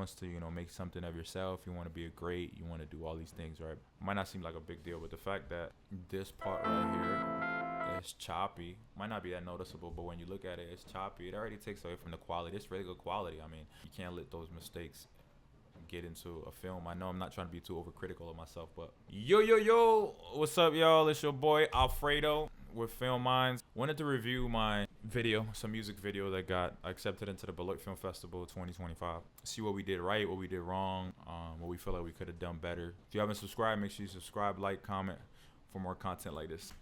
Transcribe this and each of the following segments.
wants to, make something of yourself. You want to be a great. You want to do all these things, right? Might not seem like a big deal, but the fact that this part right here is choppy might not be that noticeable, but when you look at it, it's choppy. It already takes away from the quality. It's really good quality. I mean, you can't let those mistakes get into a film. I know I'm not trying to be too overcritical of myself, but yo, what's up, y'all? It's your boy Alfredo with Film Minds. Wanted to review my video, some music video that got accepted into the Beloit Film Festival 2025. See what we did right, what we did wrong, what we feel like we could have done better. If you haven't subscribed, make sure you subscribe, like, comment for more content like this.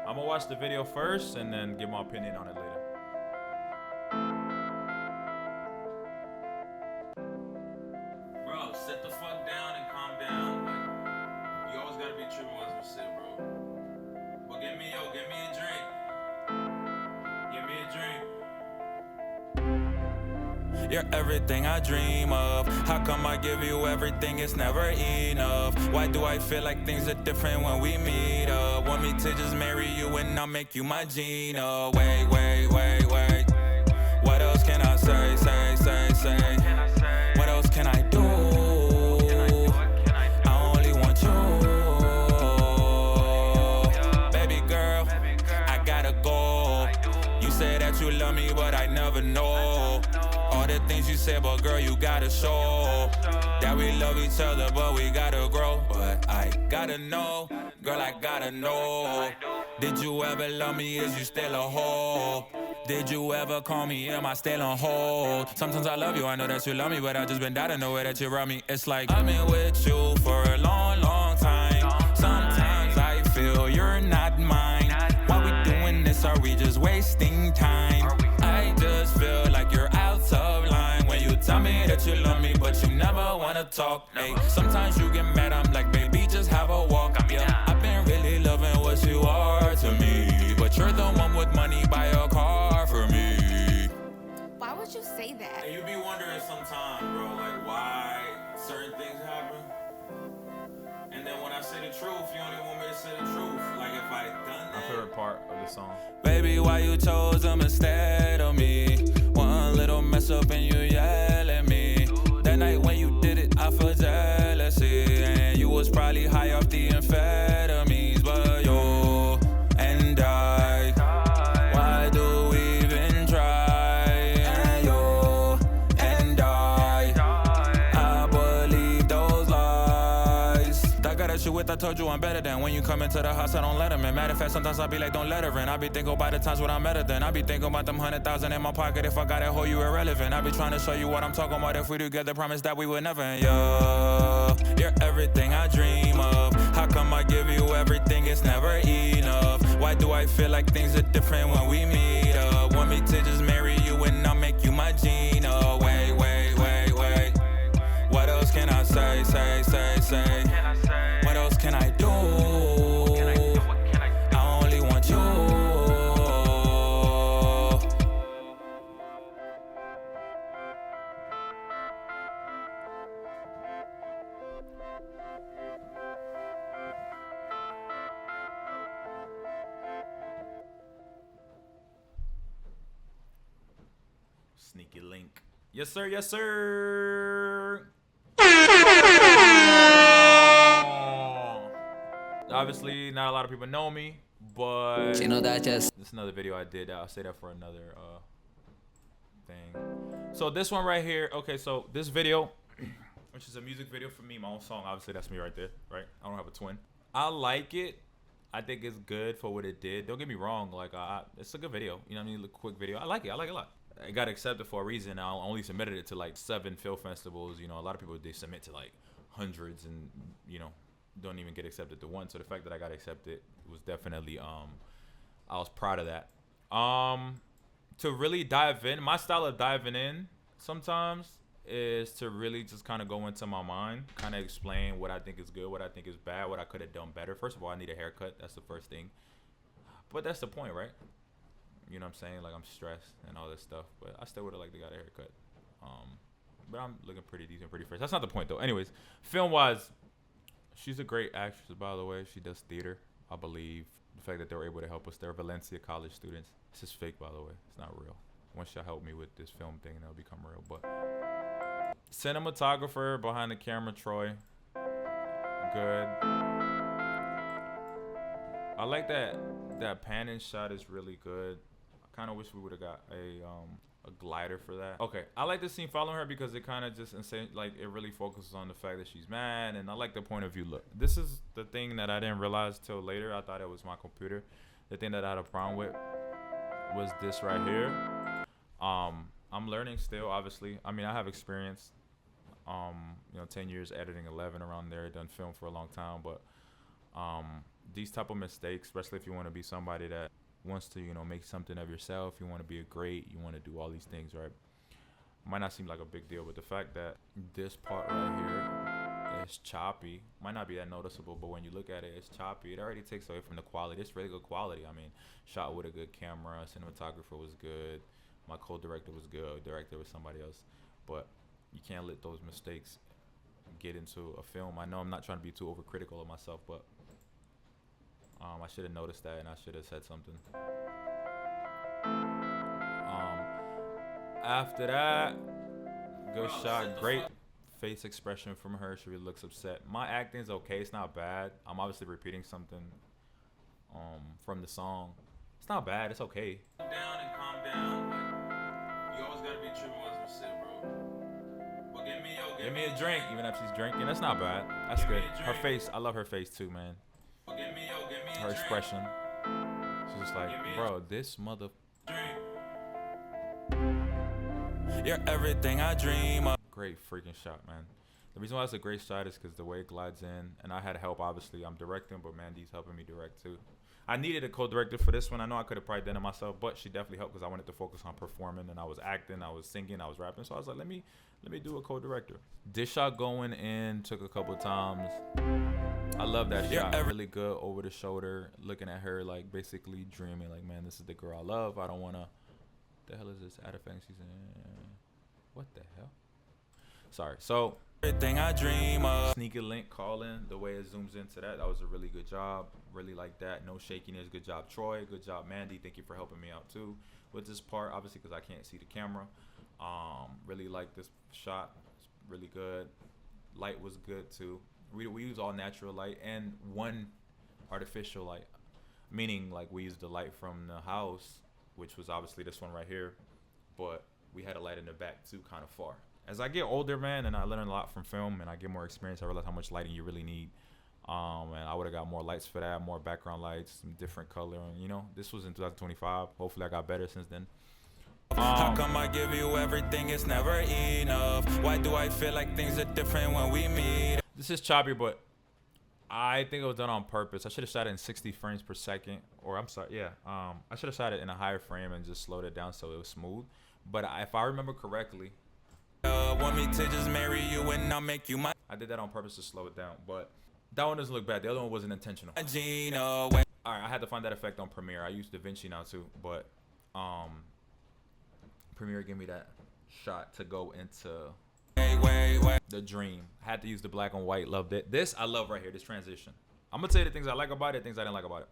I'm gonna watch the video first and then give my opinion on it later. Bro, sit the fuck down and calm down. Like, you always gotta be tripping while I'm sit, bro. But give me a drink. Give me a drink. You're everything I dream of. How come I give you everything? It's never enough. Why do I feel like things are different when we meet up? Want me to just marry you and I'll make you my Gina? Wait. What else can I say? What else can I do? I only want you. Baby girl, I gotta go. You say that you love me, but I never know. All the things you say, but girl, you gotta show that we love each other, but we gotta grow. But I gotta know, girl, I gotta know. Did you ever love me? Is you still a hoe? Did you ever call me? Am I still on hold? Sometimes I love you, I know that you love me, but I just been doubting the way that you rub me. It's like I've been with you for a long time. Sometimes I feel you're not mine. Why we doing this? Are we just wasting time? I just feel like you're out of line when you tell me that you love me, but you never wanna talk. Hey, sometimes you get mad, I'm like, baby, just have a walk. Yeah, I've been really loving what you are to me, but you're the one with money, buy a car for me. Why would you say that? And you be wondering sometimes, bro, like why certain things happen. And then when I say the truth, you only want me to say the truth. Like if I done that. My favorite part of the song. Baby, why you chose them instead of me? One little mess up and you yell at me. That night when you did it, I felt jealousy. And you was probably high off the amphetamines. But you and I, why do we even try? And you and I believe those lies. That guy that you with, I told you I'm better than. When you come into the house, I don't let him in. Matter of fact, sometimes I be like, don't let her in. I be thinking about the times when I'm better than. I be thinking about them 100,000 in my pocket. If I got it, hold you irrelevant. I be trying to show you what I'm talking about. If we together, promise that we would never end. You're everything I dream of. How come I give you everything? It's never enough. Why do I feel like things are different when we meet up? Want me to just marry you and I'll make you my Gina? Wait. What else can I say? What else can I do? I only want you. Sneaky link. Yes, sir. Obviously, not a lot of people know me, but this is another video I did. I'll say that for another thing. So this one right here. Okay, so this video, which is a music video for me, my own song. Obviously, that's me right there, right? I don't have a twin. I like it. I think it's good for what it did. Don't get me wrong. Like, it's a good video. You know what I mean? A quick video. I like it a lot. It got accepted for a reason. I only submitted it to like 7 film festivals. You know, a lot of people, they submit to like hundreds and, don't even get accepted to one. So the fact that I got accepted was definitely, I was proud of that. To really dive in, my style of diving in sometimes is to really just kind of go into my mind, kind of explain what I think is good, what I think is bad, what I could have done better. First of all, I need a haircut. That's the first thing. But that's the point, right? You know what I'm saying? Like, I'm stressed and all this stuff, but I still would have liked to got a haircut. But I'm looking pretty decent, pretty fresh. That's not the point, though. Anyways, film-wise, she's a great actress, by the way. She does theater, I believe. The fact that they were able to help us. They're Valencia college students. This is fake, by the way. It's not real. Once y'all help me with this film thing, it'll become real. But cinematographer behind the camera, Troy. Good. I like that panning shot is really good. I kind of wish we would have got a glider for that. Okay, I like the scene following her because it kind of just insane, like it really focuses on the fact that she's mad, and I like the point of view look. This is the thing that I didn't realize till later. I thought it was my computer. The thing that I had a problem with was this right here. I'm learning still, obviously. I mean, I have experience, 10 years editing, 11 around there, done film for a long time, but these type of mistakes, especially if you want to be somebody that wants to, make something of yourself, you want to be a great, you want to do all these things, right? Might not seem like a big deal, but the fact that this part right here is choppy might not be that noticeable, but when you look at it, it's choppy. It already takes away from the quality. It's really good quality. I mean, shot with a good camera, cinematographer was good, my co-director was good, director was somebody else, but you can't let those mistakes get into a film. I know I'm not trying to be too overcritical of myself, but I should have noticed that, and I should have said something. After that, good shot, great face expression from her. She really looks upset. My acting's okay, it's not bad. I'm obviously repeating something from the song. It's not bad, it's okay. Calm down and calm down. Like, you always gotta be tripping while some shit, bro. But give me a drink, even if she's drinking. That's not bad. That's good. Her face, I love her face too, man. Her expression. She's just like, bro, this mother. You're everything I dream of. Great freaking shot, man. The reason why it's a great shot is because the way it glides in, and I had help, obviously. I'm directing, but Mandy's helping me direct too. I needed a co-director for this one. I know I could have probably done it myself, but she definitely helped because I wanted to focus on performing, and I was acting, I was singing, I was rapping. So I was like, let me do a co-director. This shot going in took a couple times. I love that shot. Really good over the shoulder, looking at her like basically dreaming, like, man, this is the girl I love. I don't wanna. The hell is this? Add a fancy season. What the hell? Sorry. So everything I dream of. Sneaky link calling. The way it zooms into that was a really good job. Really like that. No shakiness. Good job, Troy. Good job, Mandy. Thank you for helping me out too with this part. Obviously, because I can't see the camera. Really like this shot. It's really good. Light was good too. We use all natural light and one artificial light, meaning like we used the light from the house, which was obviously this one right here, but we had a light in the back too, kind of far. As I get older, man, and I learn a lot from film and I get more experience, I realize how much lighting you really need. And I would have got more lights for that, more background lights, some different color. And, this was in 2025. Hopefully I got better since then. How come I give you everything, it's never enough? Why do I feel like things are different when we meet? This is choppy, but I think it was done on purpose. I should have shot it in 60 frames per second, or I'm sorry, yeah. I should have shot it in a higher frame and just slowed it down so it was smooth. But if I remember correctly, want me to just marry you and I'll make you my. I did that on purpose to slow it down, but that one doesn't look bad. The other one wasn't intentional. All right, I had to find that effect on Premiere. I use DaVinci now too, but Premiere gave me that shot to go into the dream. Had to use the black and white. Loved it. This I love right here. This transition. I'm gonna tell you the things I like about it, things I didn't like about it,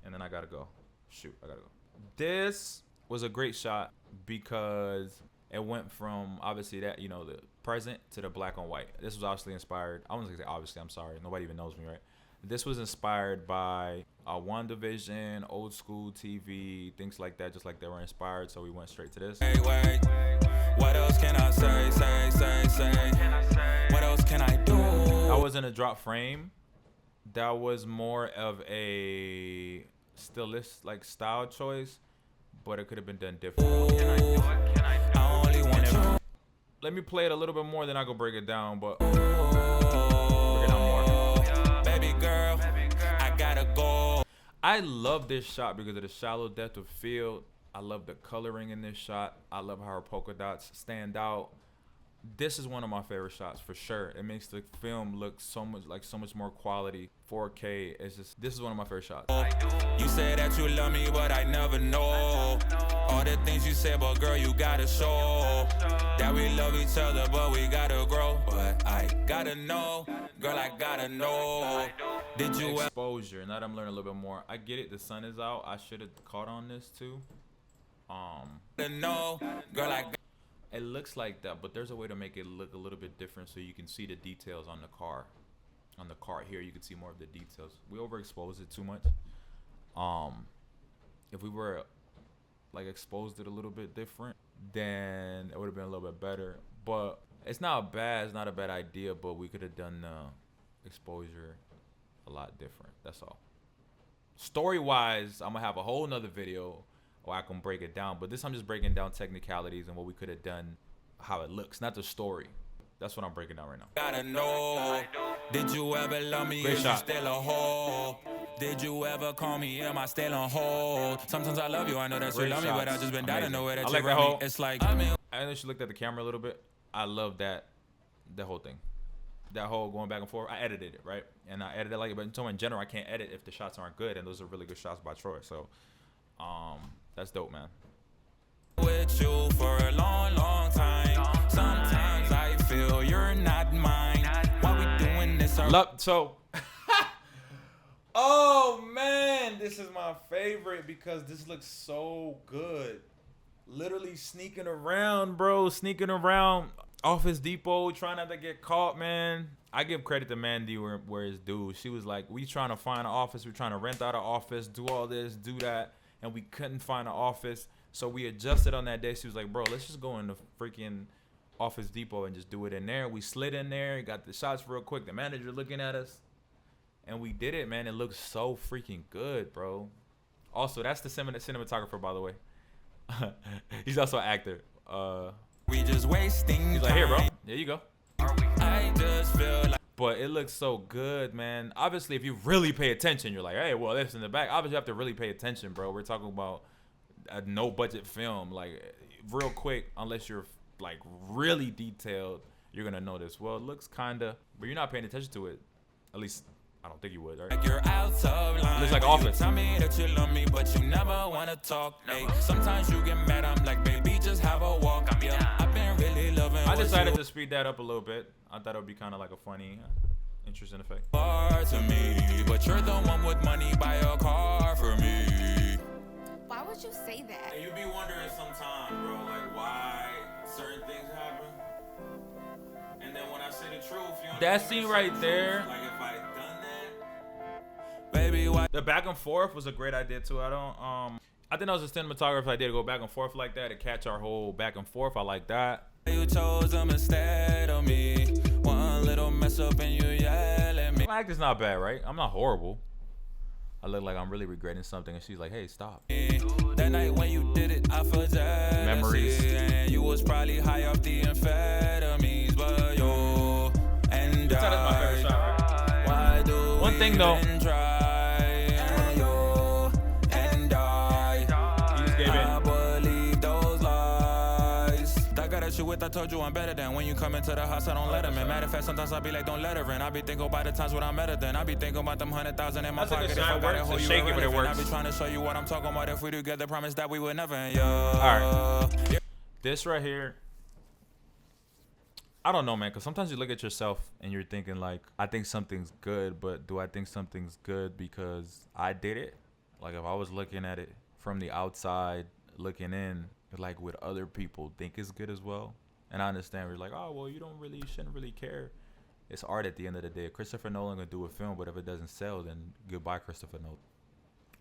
and then I gotta go. Shoot, I gotta go. This was a great shot because it went from obviously that the present to the black and white. This was obviously inspired. I wasn't gonna say obviously. I'm sorry. Nobody even knows me, right? This was inspired by WandaVision, old school TV, things like that, just like they were inspired. So we went straight to this. Wait. What else can I say? What else can I do? I was in a drop frame. That was more of a stylist like style choice, but it could have been done different. I only want you. Let me play it a little bit more, then I go break it down. But baby girl, I gotta go. I love this shot because of the shallow depth of field. I love the coloring in this shot. I love how her polka dots stand out. This is one of my favorite shots for sure. It makes the film look so much more quality. 4K. This is one of my favorite shots. You say that you love me, but I never know. All the things you say, but girl, you gotta show that we love each other, but we gotta grow. But I gotta know, girl, I gotta know. Did you exposure? Now that I'm learning a little bit more, I get it. The sun is out. I should have caught on this too. No, girl, it looks like that, but there's a way to make it look a little bit different so you can see the details on the car. On the car here, you can see more of the details. We overexposed it too much. If we were like exposed it a little bit different, then it would have been a little bit better. But it's not bad. It's not a bad idea, but we could have done the exposure a lot different. That's all. Story-wise, I'm gonna have a whole nother video where I can break it down. But this I'm just breaking down technicalities and what we could have done, how it looks, not the story. That's what I'm breaking down right now. Gotta know, did you ever love me? Great Is shot. you still a hoe? Did you ever call me? Am I still on hold? Sometimes I love you, I know that Great you love me, but I shots. just been dying to know where that I you like that run me. whole. It's like, I know she looked at the camera a little bit. I love that whole thing. That whole going back and forth. I edited it, right? And I edited it like it, but in general, I can't edit if the shots aren't good, and those are really good shots by Troy. So, that's dope, man. with you for a long, long time. Sometimes I feel you're not mine. Why we doing this? So, oh man, this is my favorite because this looks so good. Literally sneaking around, bro. Sneaking around Office Depot, trying not to get caught, man. I give credit to Mandy where it's due. She was like, we trying to find an office. We trying to rent out an office, do all this, do that. And we couldn't find an office. So we adjusted on that day. She was like, bro, let's just go in the freaking Office Depot and just do it in there. We slid in there, got the shots real quick. The manager looking at us. And we did it, man. It looks so freaking good, bro. Also, that's the cinematographer, by the way. He's also an actor. We just wasting. He's like, here, bro. There you go. I just feel like. But it looks so good, man. Obviously, if you really pay attention, you're like, hey, well, this in the back. Obviously, you have to really pay attention, bro. We're talking about a no-budget film. Like, real quick, unless you're, like, really detailed, you're going to notice. Well, it looks kind of, but you're not paying attention to it. At least, I don't think you would, right? Like you're out of line. Looks like Office. You tell me that you love me, but you never want to talk. Hey, sometimes you get mad. I'm like, baby, just have a walk. Yeah, I've been really loving I decided you to speed that up a little bit. I thought it would be kind of like a funny, interesting effect. are to me, but you're the one with money. Buy a car for me. Why would you say that? And you be wondering sometimes, bro, like why certain things happen. And then when I say the truth, you know, that scene right there. Like if I done that, Baby, why? the back and forth was a great idea too. I think that was a cinematographer idea to go back and forth like that to catch our whole back and forth. I like that. You chose them instead of me. One little mess up and you yell at me. My acting's not bad, right? I'm not horrible. I look like I'm really regretting something, and she's like, "Hey, stop." That night when you did it, I felt jealousy. Memories. And you was probably high off the amphetamines, but you and That's my favorite shot, right? Why do One we thing though. even try? And you and I. You just gave I in. believe those lies. That guy that you with, I told you I'm better than. When you come into the house, I don't let him in. Matter of fact, sometimes I be like, don't let her in. I be thinking about the times when I'm better than. I be thinking about them 100,000 in my That's a pocket. good If I shot. got it, Works. hold It's you shaky, but it irrelevant. I works. be trying to show you what I'm talking about. If we together, promise that we would never end. All right. This right here, I don't know, man, because sometimes you look at yourself and you're thinking, like, I think something's good, but do I think something's good because I did it? Like, if I was looking at it from the outside, looking in, like, would other people think it's good as well? And I understand, we're like, oh, well, you shouldn't really care. It's art at the end of the day. Christopher Nolan can do a film, but if it doesn't sell, then goodbye, Christopher Nolan.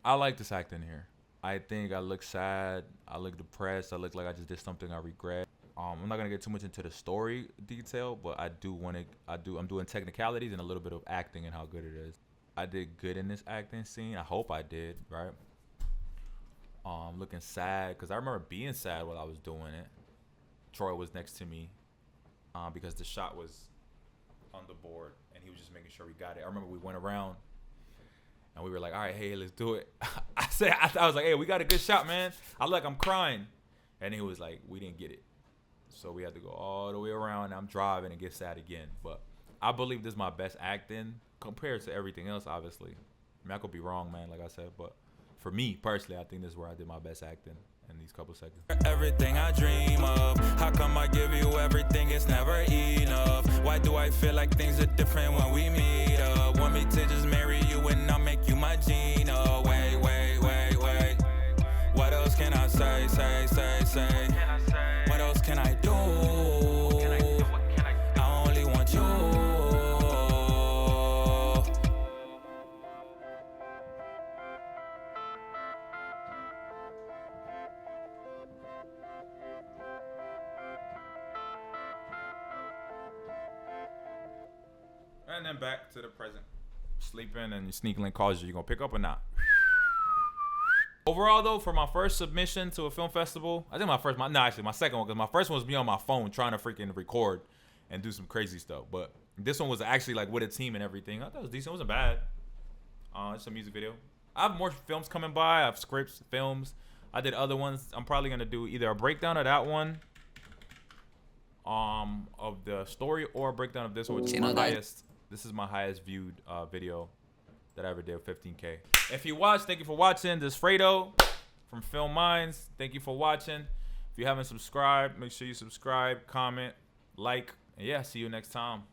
I like this acting here. I think I look sad. I look depressed. I look like I just did something I regret. I'm not gonna get too much into the story detail, but I'm doing technicalities and a little bit of acting and how good it is. I did good in this acting scene. I hope I did, right? Looking sad because I remember being sad while I was doing it. Troy was next to me, because the shot was on the board and he was just making sure we got it. I remember we went around and we were like, all right, hey, let's do it. I was like, hey, we got a good shot, man. I'm crying. And he was like, we didn't get it. So we had to go all the way around. And I'm driving and get sad again. But I believe this is my best acting compared to everything else, obviously. I mean, I could be wrong, man, like I said. But for me, personally, I think this is where I did my best acting in these couple seconds. Everything I dream of. How come I give you everything? It's never enough. Why do I feel like things are different when we meet up? Want me to just marry you and I'll make you my Gina? Wait. What else can I say? say? What else can I do? I only want you. And then back to the present. Sleeping and your sneak link calls you gonna pick up or not? Overall though, for my first submission to a film festival, I think my second one, because my first one was me on my phone trying to freaking record and do some crazy stuff. But this one was actually like with a team and everything. I thought it was decent. It wasn't bad. It's a music video. I have more films coming by. I have scripts, films. I did other ones. I'm probably gonna do either a breakdown of that one, of the story, or a breakdown of this one, which is my highest. This is my highest viewed video that I ever did, 15K. If you watched, thank you for watching. This is Fredo from Film Minds. Thank you for watching. If you haven't subscribed, make sure you subscribe, comment, like, and yeah, see you next time.